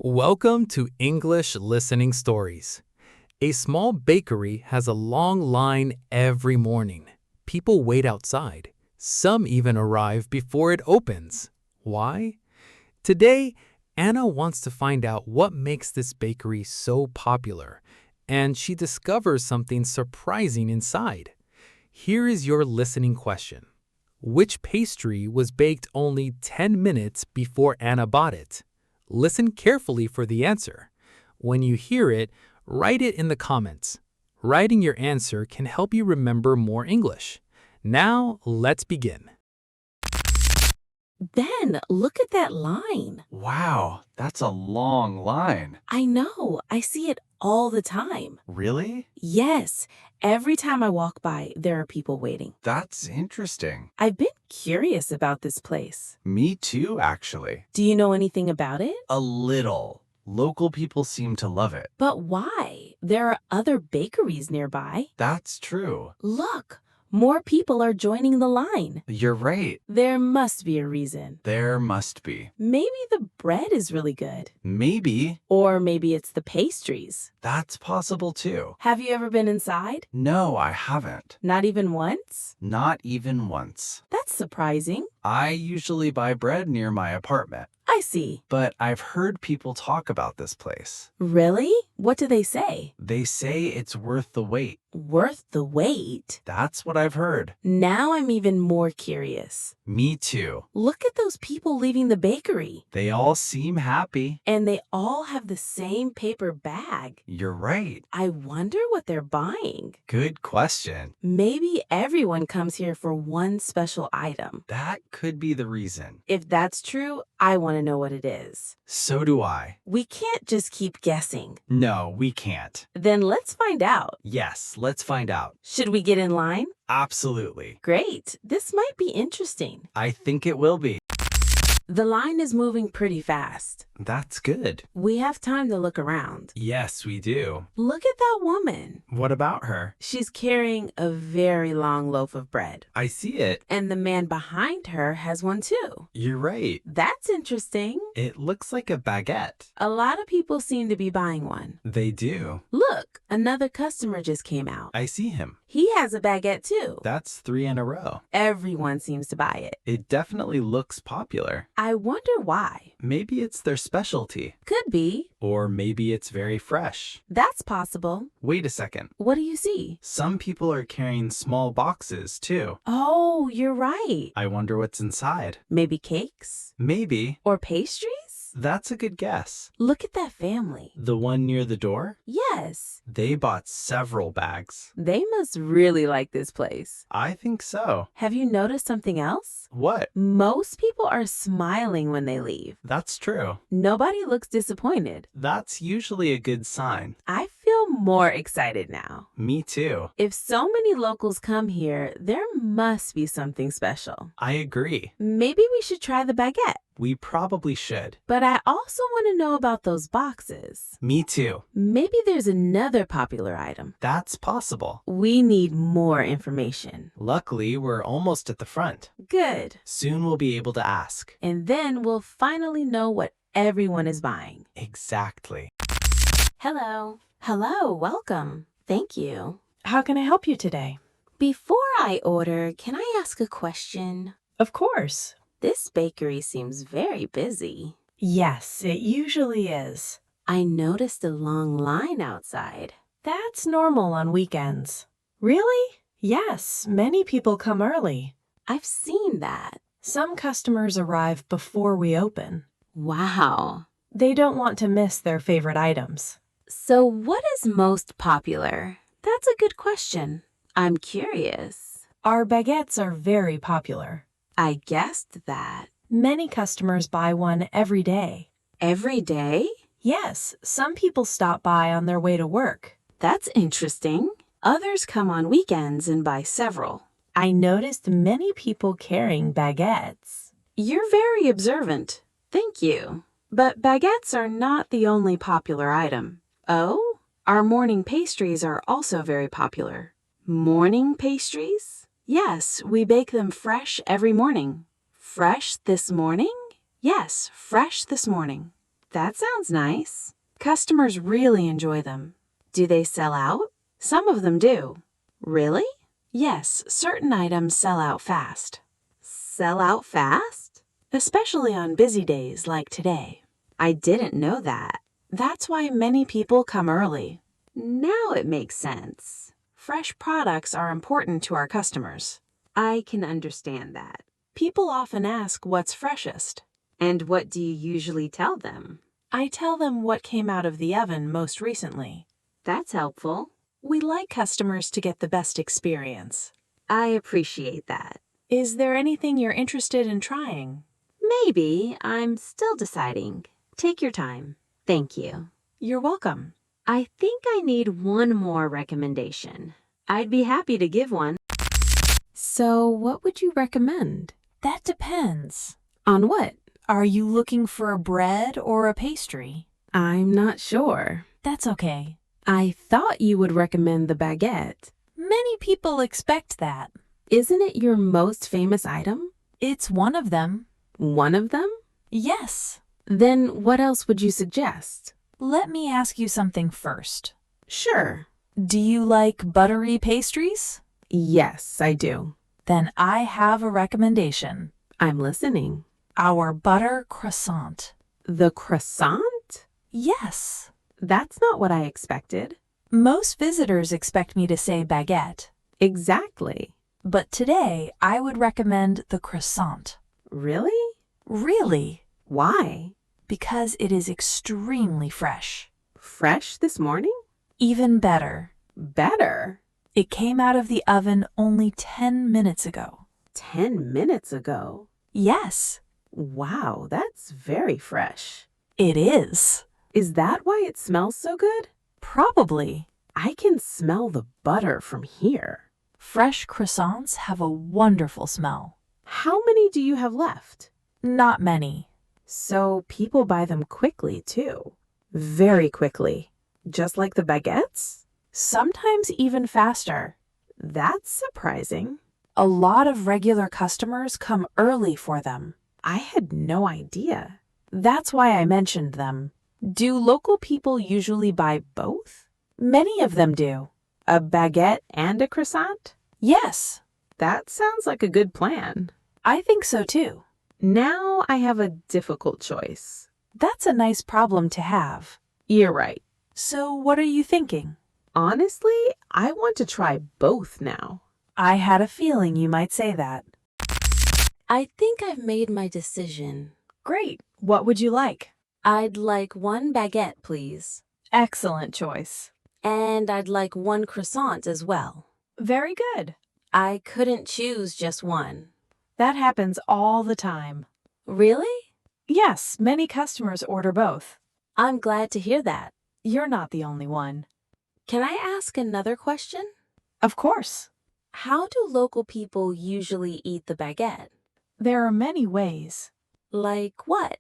Welcome to English Listening Stories. A small bakery has a long line every morning. People wait outside. Some even arrive before it opens. Why? Today, Anna wants to find out what makes this bakery so popular, and she discovers something surprising inside. Here is your listening question. Which pastry was baked only 10 minutes before Anna bought it? Listen carefully for the answer. When you hear it, write it in the comments. Writing your answer can help you remember more English. Now, let's begin. Ben, look at that line. Wow, that's a long line. I know. I see it all the time. Really? Yes. Every time I walk by, there are people waiting. That's interesting. I've been curious about this place. Me too, actually. Do you know anything about it? A little. Local people seem to love it. But why? There are other bakeries nearby. That's true. Look, more people are joining the line. You're right. There must be a reason. There must be. Maybe the bread is really good. Maybe. Or maybe it's the pastries. That's possible too. Have you ever been inside? No, I haven't. Not even once? Not even once. That's surprising. I usually buy bread near my apartment, I see. but I've heard people talk about this place. Really? What do they say? They say it's worth the wait. Worth the wait? That's what I've heard. Now I'm even more curious. Me too. Look at those people leaving the bakery. They all seem happy. And they all have the same paper bag. You're right. I wonder what they're buying. Good question. Maybe everyone comes here for one special item. That could be the reason. If that's true, I want to know what it is. So do I. We can't just keep guessing. No, we can't. Then let's find out. Yes, let's find out. Should we get in line? Absolutely. Great. This might be interesting. I think it will be. The line is moving pretty fast. That's good. We have time to look around. Yes, we do. Look at that woman. What about her? She's carrying a very long loaf of bread. I see it. And the man behind her has one too. You're right. That's interesting. It looks like a baguette. A lot of people seem to be buying one. They do. Look, another customer just came out. I see him. He has a baguette too. That's 3 in a row. Everyone seems to buy it. It definitely looks popular. I wonder why. Maybe it's their specialty. Could be. Or maybe it's very fresh. That's possible. Wait a second. What do you see? Some people are carrying small boxes too. Oh, you're right. I wonder what's inside. Maybe cakes? Maybe. Or pastries? That's a good guess. Look at that family. The one near the door? Yes. They bought several bags. They must really like this place. I think so. Have you noticed something else? What? Most people are smiling when they leave. That's true. Nobody looks disappointed. That's usually a good sign. I feel more excited now. Me too. If so many locals come here, there must be something special. I agree. Maybe we should try the baguette. We probably should. But I also want to know about those boxes. Me too. Maybe there's another popular item. That's possible. We need more information. Luckily, we're almost at the front. Good. Soon we'll be able to ask. And then we'll finally know what everyone is buying. Exactly. Hello. Hello, welcome. Thank you. How can I help you today? Before I order, can I ask a question? Of course. This bakery seems very busy. Yes, it usually is. I noticed a long line outside. That's normal on weekends. Really? Yes, many people come early. I've seen that. Some customers arrive before we open. Wow. They don't want to miss their favorite items. So what is most popular? That's a good question. I'm curious. Our baguettes are very popular. I guessed that. Many customers buy one every day. Every day? Yes, some people stop by on their way to work. That's interesting. Others come on weekends and buy several. I noticed many people carrying baguettes. You're very observant. Thank you. But baguettes are not the only popular item. Oh? Our morning pastries are also very popular. Morning pastries? Yes, we bake them fresh every morning. Fresh this morning? Yes, fresh this morning. That sounds nice. Customers really enjoy them. Do they sell out? Some of them do. Really? Yes, certain items sell out fast. Sell out fast? Especially on busy days like today. I didn't know that. That's why many people come early. Now it makes sense. Fresh products are important to our customers. I can understand that. People often ask what's freshest. And what do you usually tell them? I tell them what came out of the oven most recently. That's helpful. We like customers to get the best experience. I appreciate that. Is there anything you're interested in trying? Maybe. I'm still deciding. Take your time. Thank you. You're welcome. I think I need one more recommendation. I'd be happy to give one. So, what would you recommend? That depends. On what? Are you looking for a bread or a pastry? I'm not sure. That's okay. I thought you would recommend the baguette. Many people expect that. Isn't it your most famous item? It's one of them. One of them? Yes. Then what else would you suggest? Let me ask you something first. Sure. Do you like buttery pastries? Yes, I do. Then I have a recommendation. I'm listening. Our butter croissant. The croissant? Yes. That's not what I expected. Most visitors expect me to say baguette. Exactly. But today, I would recommend the croissant. Really? Really? Why? Because it is extremely fresh. Fresh this morning? Even better. Better? It came out of the oven only 10 minutes ago. 10 minutes ago? Yes. Wow, that's very fresh. It is. Is that why it smells so good? Probably. I can smell the butter from here. Fresh croissants have a wonderful smell. How many do you have left? Not many. So people buy them quickly, too. Very quickly. Just like the baguettes? Sometimes even faster. That's surprising. A lot of regular customers come early for them. I had no idea. That's why I mentioned them. Do local people usually buy both? Many of them do. A baguette and a croissant? Yes. That sounds like a good plan. I think so too. Now I have a difficult choice. That's a nice problem to have. You're right. So what are you thinking? Honestly, I want to try both now. I had a feeling you might say that. I think I've made my decision. Great. What would you like? I'd like one baguette, please. Excellent choice. And I'd like one croissant as well. Very good. I couldn't choose just one. That happens all the time. Really? Yes, many customers order both. I'm glad to hear that. You're not the only one. Can I ask another question? Of course. How do local people usually eat the baguette? There are many ways. Like what?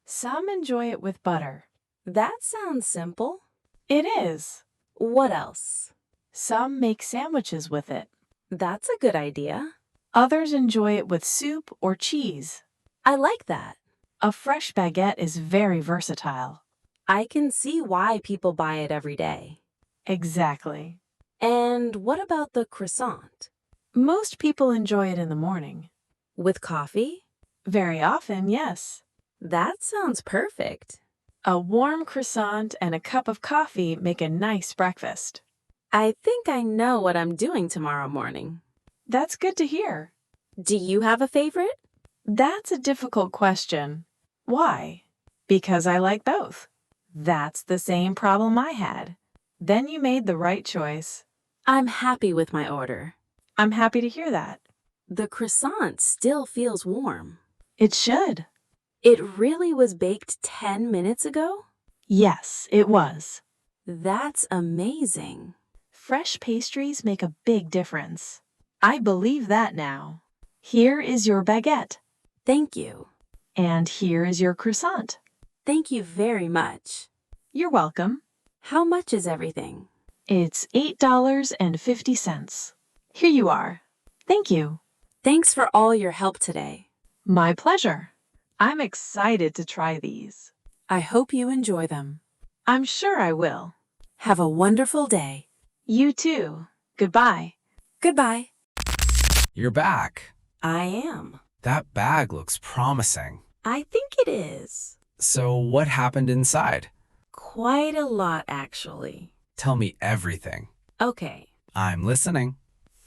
Some enjoy it with butter. That sounds simple. It is. What else? Some make sandwiches with it. That's a good idea. Others enjoy it with soup or cheese. I like that. A fresh baguette is very versatile. I can see why people buy it every day. Exactly. And what about the croissant? Most people enjoy it in the morning. With coffee? Very often, yes. That sounds perfect. A warm croissant and a cup of coffee make a nice breakfast. I think I know what I'm doing tomorrow morning. That's good to hear. Do you have a favorite? That's a difficult question. Why? Because I like both. That's the same problem I had. Then you made the right choice. I'm happy with my order. I'm happy to hear that. The croissant still feels warm. It should. It really was baked 10 minutes ago? Yes, it was. That's amazing. Fresh pastries make a big difference. I believe that now. Here is your baguette. Thank you. And here is your croissant. Thank you very much. You're welcome. How much is everything? It's $8.50. Here you are. Thank you. Thanks for all your help today. My pleasure. I'm excited to try these. I hope you enjoy them. I'm sure I will. Have a wonderful day. You too. Goodbye. Goodbye. You're back. I am. That bag looks promising. I think it is. So what happened inside? Quite a lot, actually. Tell me everything. Okay. I'm listening.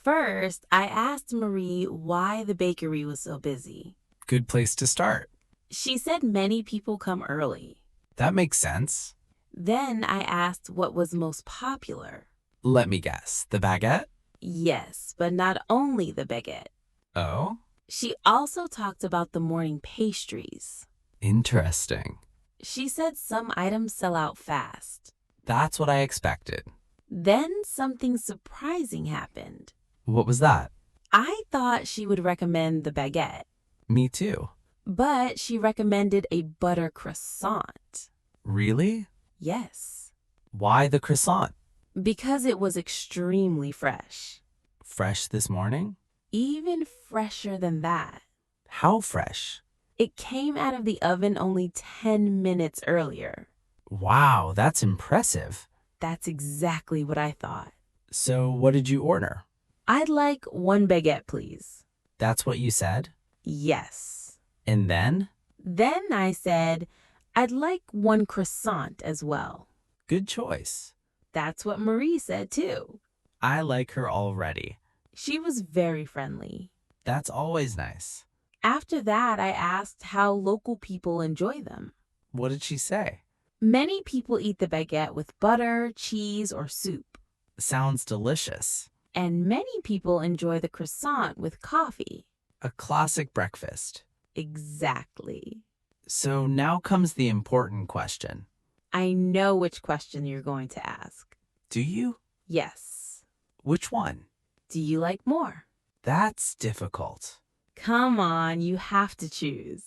First, I asked Marie why the bakery was so busy. Good place to start. She said many people come early. That makes sense. Then I asked what was most popular. Let me guess. The baguette? Yes, but not only the baguette. Oh? She also talked about the morning pastries. Interesting. She said some items sell out fast. That's what I expected. Then something surprising happened. What was that? I thought she would recommend the baguette, Me too. but she recommended a butter croissant. Really? Yes, Why the croissant? because it was extremely fresh. Fresh this morning? Even fresher than that. How fresh? It came out of the oven only 10 minutes earlier. Wow, that's impressive. That's exactly what I thought. So what did you order? I'd like one baguette, please. That's what you said? Yes. And then? Then I said, I'd like one croissant as well. Good choice. That's what Marie said too. I like her already. She was very friendly. That's always nice. After that, I asked how local people enjoy them. What did she say? Many people eat the baguette with butter, cheese, or soup. Sounds delicious. And many people enjoy the croissant with coffee. A classic breakfast. Exactly. So now comes the important question. I know which question you're going to ask. Do you? Yes. Which one? Do you like more? That's difficult. Come on, you have to choose.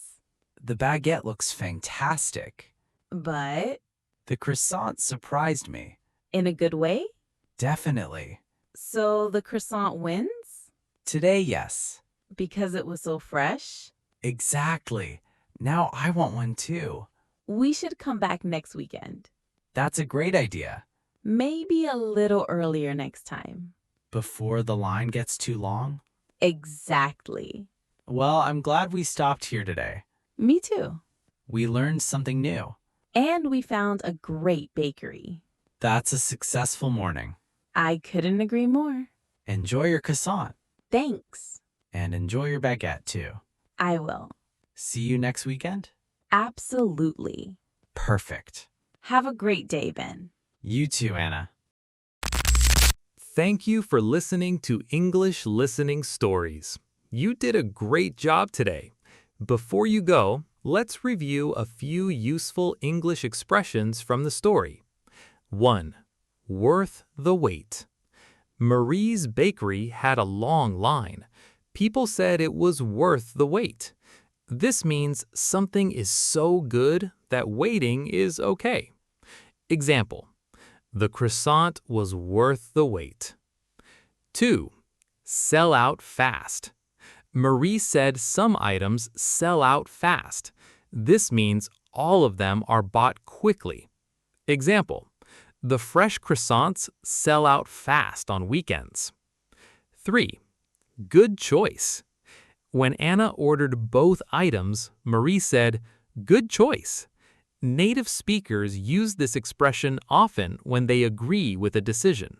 The baguette looks fantastic. But The croissant surprised me. in a good way? Definitely. So the croissant wins? Today, yes. Because it was so fresh? Exactly. Now I want one too. We should come back next weekend. That's a great idea. Maybe a little earlier next time. Before the line gets too long? Exactly. Well, I'm glad we stopped here today. Me too. We learned something new. And we found a great bakery. That's a successful morning. I couldn't agree more. Enjoy your croissant. Thanks. And enjoy your baguette too. I will. See you next weekend? Absolutely. Perfect. Have a great day, Ben. You too, Anna. Thank you for listening to English Listening Stories. You did a great job today. Before you go, let's review a few useful English expressions from the story. 1. Worth the wait. Marie's bakery had a long line. People said it was worth the wait. This means something is so good that waiting is okay. Example: the croissant was worth the wait. 2. Sell out fast. Marie said some items sell out fast. This means all of them are bought quickly. Example: the fresh croissants sell out fast on weekends. 3. Good choice. When Anna ordered both items, Marie said, "Good choice." Native speakers use this expression often when they agree with a decision.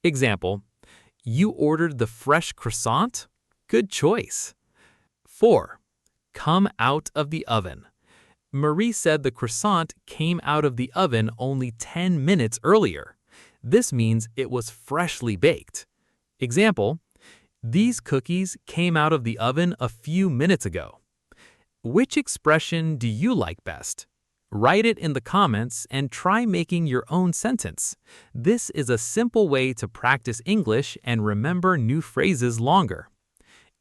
Example: you ordered the fresh croissant? Good choice. 4. Come out of the oven. Marie said the croissant came out of the oven only 10 minutes earlier. This means it was freshly baked. Example: these cookies came out of the oven a few minutes ago. Which expression do you like best? Write it in the comments and try making your own sentence. This is a simple way to practice English and remember new phrases longer.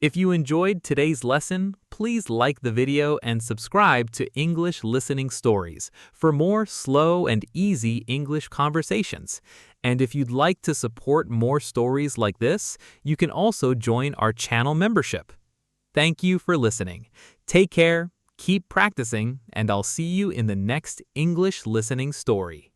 If you enjoyed today's lesson, please like the video and subscribe to English Listening Stories for more slow and easy English conversations. And if you'd like to support more stories like this, you can also join our channel membership. Thank you for listening. Take care, Keep practicing, and I'll see you in the next English listening story.